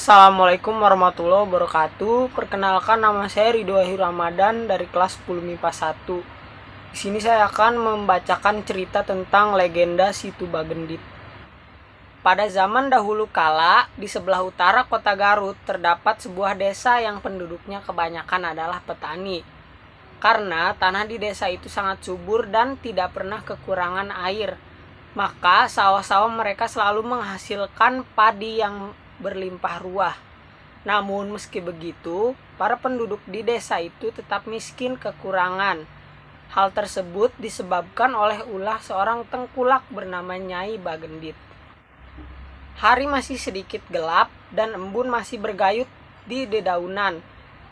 Assalamualaikum warahmatullahi wabarakatuh. Perkenalkan, nama saya Ridho Wahyu Ramadan dari kelas 10 MIPA 1. Di sini saya akan membacakan cerita tentang legenda Situ Bagendit. Pada zaman dahulu kala, di sebelah utara kota Garut terdapat sebuah desa yang penduduknya kebanyakan adalah petani. Karena tanah di desa itu sangat subur dan tidak pernah kekurangan air, maka sawah-sawah mereka selalu menghasilkan padi yang berlimpah ruah. Namun meski begitu, para penduduk di desa itu tetap miskin kekurangan. Hal tersebut disebabkan oleh ulah seorang tengkulak bernama Nyai Bagendit. Hari masih sedikit gelap dan embun masih bergayut di dedaunan.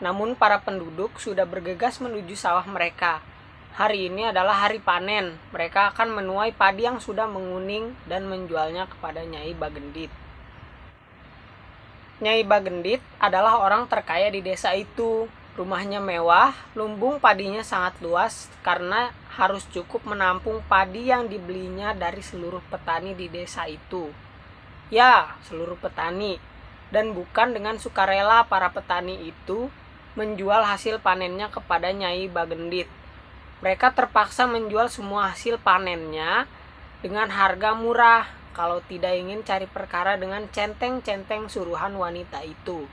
Namun para penduduk sudah bergegas menuju sawah mereka. Hari ini adalah hari panen. Mereka akan menuai padi yang sudah menguning dan menjualnya kepada Nyai Bagendit. Nyai Bagendit adalah orang terkaya di desa itu. Rumahnya mewah, lumbung padinya sangat luas karena harus cukup menampung padi yang dibelinya dari seluruh petani di desa itu. Ya, seluruh petani. Dan bukan dengan sukarela para petani itu menjual hasil panennya kepada Nyai Bagendit. Mereka terpaksa menjual semua hasil panennya dengan harga murah, kalau tidak ingin cari perkara dengan centeng-centeng suruhan wanita itu.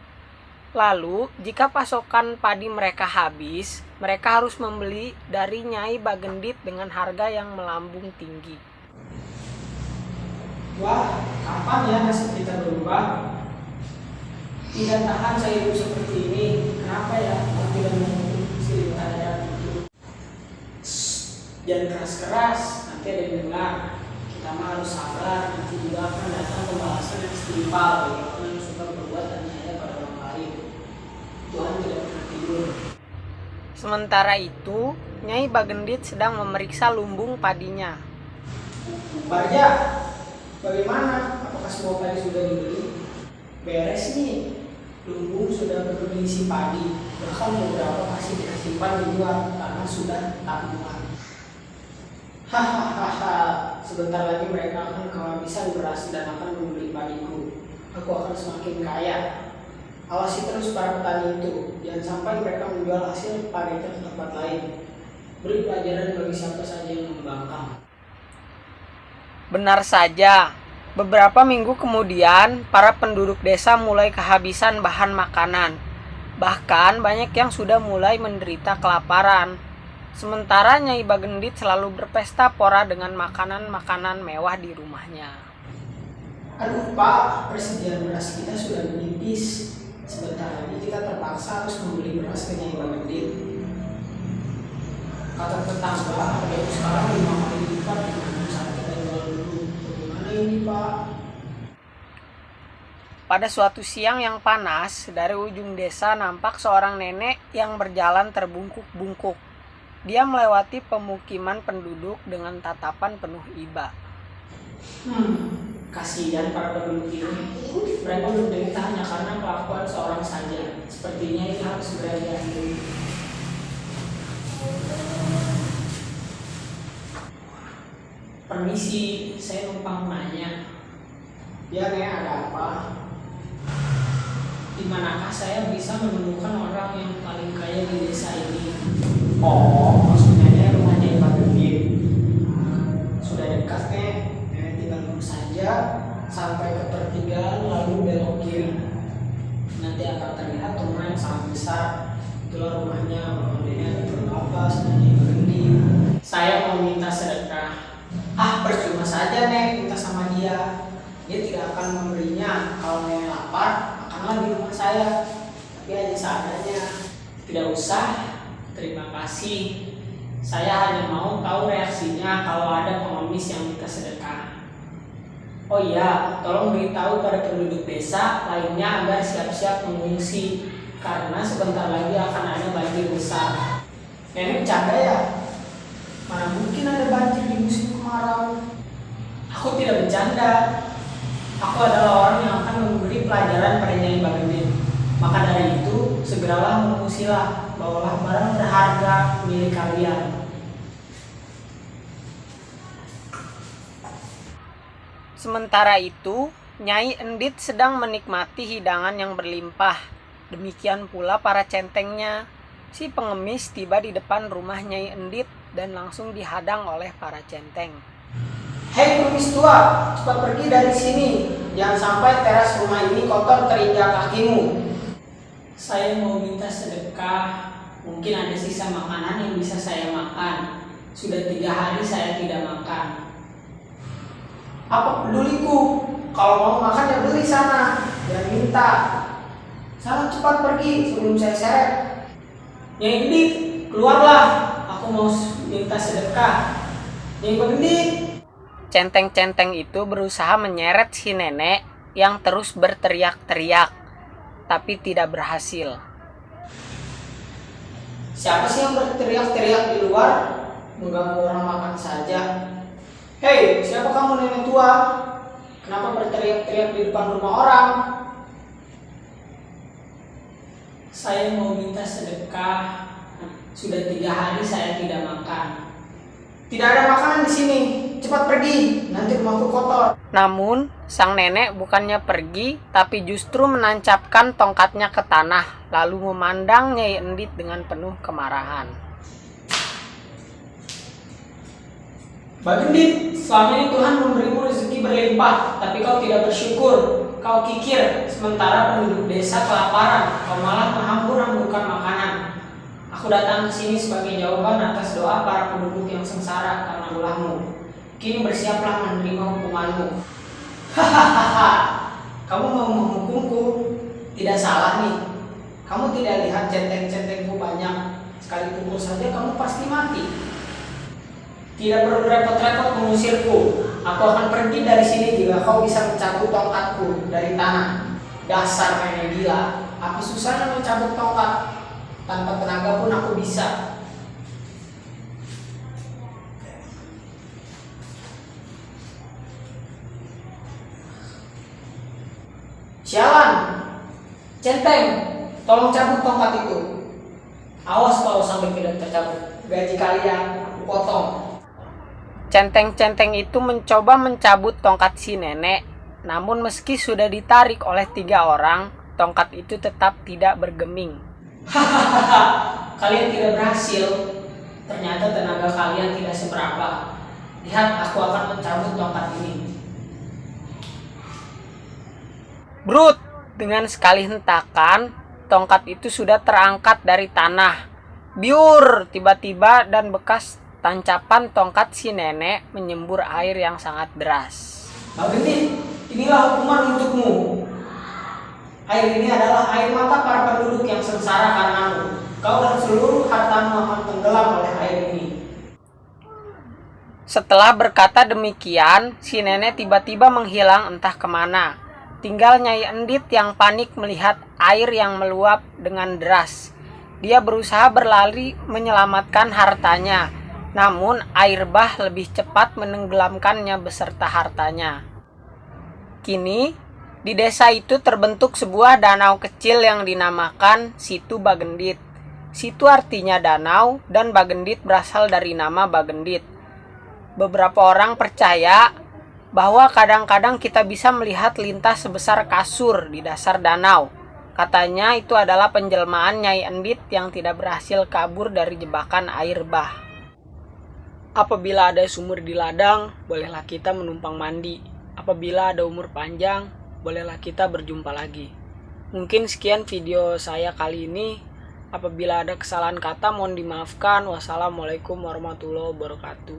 Lalu, jika pasokan padi mereka habis, mereka harus membeli dari Nyai Bagendit dengan harga yang melambung tinggi. Wah, kapan ya nasib kita berubah? Tidak tahan saya hidup seperti ini. Kenapa ya? Aku tidak mengikuti cerita ada itu. Jangan keras-keras, nanti ada yang dengar. Kita mah harus sabar, nanti juga akan datang pembalasan yang setimpal bagi orang yang suka berbuat aniaya pada orang lain. Tuhan tidak pernah tidur. Sementara itu, Nyai Bagendit sedang memeriksa lumbung padinya. Barja, bagaimana? Apakah semua padi sudah dibeli? Beres nih, lumbung sudah berisi padi. Bahkan beberapa masih kita simpan di luar karena sudah tabungan. Hahaha, sebentar lagi mereka akan kehabisan beras dan akan membeli padiku. Aku akan semakin kaya. Awasi terus para petani itu, jangan sampai mereka menjual hasil padinya ke tempat lain. Beri pelajaran bagi siapa saja yang membangkang. Benar saja, beberapa minggu kemudian para penduduk desa mulai kehabisan bahan makanan. Bahkan banyak yang sudah mulai menderita kelaparan. Sementara Nyai Bagendit selalu berpesta pora dengan makanan-makanan mewah di rumahnya. Aduh Pak, persediaan beras kita sudah menipis. Sebentar lagi kita terpaksa harus membeli beras ke Nyai Bagendit. Kata tetangga, harga itu sekarang 5 kali lipat dengan saat kita jual dulu. Bagaimana ini Pak? Pada suatu siang yang panas, dari ujung desa nampak seorang nenek yang berjalan terbungkuk-bungkuk. Dia melewati pemukiman penduduk dengan tatapan penuh iba. Kasihan para penduduk ini. Mereka menderita hanya karena kelakuan seorang saja. Sepertinya ini harus segera diakhiri. Permisi, saya numpang nanya. Ya Nek, ada apa? Di manakah saya bisa menemukan orang yang paling kaya di desa ini? Oh, maksudnya rumah Nyai Bagendit. Sudah dekat Nek, Nenek tinggal lurus saja sampai ke pertigaan lalu belok kiri. Nanti akan terlihat rumah yang sangat besar. Itulah rumahnya, rumahnya Bapak dan Nyai Bagendit. Saya mau minta sedekah. Percuma saja Nek minta sama dia. Dia tidak akan memberinya. Kalau Nenek lapar, makanlah di rumah saya. Tapi hanya seadanya. Tidak usah. Terima kasih. Saya hanya mau tahu reaksinya kalau ada pengemis yang minta sedekah. Oh iya, tolong beritahu pada penduduk desa lainnya agar siap-siap mengungsi karena sebentar lagi akan ada banjir besar. Nenek bercanda ya? Mana mungkin ada banjir di musim kemarau? Aku tidak bercanda. Aku adalah orang yang akan memberi pelajaran pada Nyai Bagendit. Maka dari itu, segeralah mengusilah, bawalah barang berharga milik kalian. Sementara itu, Nyai Endit sedang menikmati hidangan yang berlimpah. Demikian pula para centengnya. Si pengemis tiba di depan rumah Nyai Endit dan langsung dihadang oleh para centeng. Hei pengemis tua, cepat pergi dari sini. Jangan sampai teras rumah ini kotor terinjak kakimu. Saya mau minta sedekah. Mungkin ada sisa makanan yang bisa saya makan. Sudah 3 hari saya tidak makan. Apa peduliku? Kalau mau makan ya beli sana. Jangan minta. Sana cepat pergi sebelum saya seret. Nyai Endit, keluarlah. Aku mau minta sedekah. Nyai Endit. Centeng-centeng itu berusaha menyeret si nenek yang terus berteriak-teriak, tapi tidak berhasil. Siapa sih yang berteriak-teriak di luar? Mengganggu orang makan saja. Hei, siapa kamu nenek tua? Kenapa berteriak-teriak di depan rumah orang? Saya mau minta sedekah. Sudah 3 hari saya tidak makan. Tidak ada makanan di sini. Cepat pergi, nanti rumahku kotor. Namun, sang nenek bukannya pergi, tapi justru menancapkan tongkatnya ke tanah, lalu memandang Nyai Endit dengan penuh kemarahan. Bagendit, selama ini Tuhan memberimu rezeki berlimpah, tapi kau tidak bersyukur. Kau kikir, sementara penduduk desa kelaparan, kau malah menghambur-hamburkan makanan. Aku datang ke sini sebagai jawaban atas doa para penduduk yang sengsara karena ulahmu. Kini bersiaplah menerima hukumanmu. Hahaha, kamu mau menghukumku? Tidak salah nih. Kamu tidak lihat centeng-centengku banyak. Sekali pukul saja kamu pasti mati. Tidak perlu repot-repot mengusirku. Aku akan pergi dari sini jika kau bisa mencabut tongkatku dari tanah. Dasar nenek gila. Apa susahnya mencabut tongkat? Tanpa tenaga pun aku bisa. Sialan, centeng, tolong cabut tongkat itu. Awas kalau sampai tidak tercabut, gaji kalian aku potong. Centeng-centeng itu mencoba mencabut tongkat si nenek, namun meski sudah ditarik oleh 3 orang, tongkat itu tetap tidak bergeming. Hahaha, kalian tidak berhasil. Ternyata tenaga kalian tidak seberapa. Lihat, aku akan mencabut tongkat ini. Brut, dengan sekali hentakan, tongkat itu sudah terangkat dari tanah. Biur, tiba-tiba dan bekas tancapan tongkat si nenek menyembur air yang sangat deras. Bagendit, inilah hukuman untukmu. Air ini adalah air mata para penduduk yang sengsara karenamu. Kau dan seluruh hartamu akan tenggelam oleh air ini. Setelah berkata demikian, si nenek tiba-tiba menghilang entah kemana. Tinggal Nyai Endit yang panik melihat air yang meluap dengan deras. Dia berusaha berlari menyelamatkan hartanya, namun air bah lebih cepat menenggelamkannya beserta hartanya. Kini, di desa itu terbentuk sebuah danau kecil yang dinamakan Situ Bagendit. Situ artinya danau dan Bagendit berasal dari nama Bagendit. Beberapa orang percaya bahwa kadang-kadang kita bisa melihat lintas sebesar kasur di dasar danau. Katanya itu adalah penjelmaan Nyai Endit yang tidak berhasil kabur dari jebakan air bah. Apabila ada sumur di ladang, bolehlah kita menumpang mandi. Apabila ada umur panjang, bolehlah kita berjumpa lagi. Mungkin sekian video saya kali ini. Apabila ada kesalahan kata, mohon dimaafkan. Wassalamualaikum warahmatullahi wabarakatuh.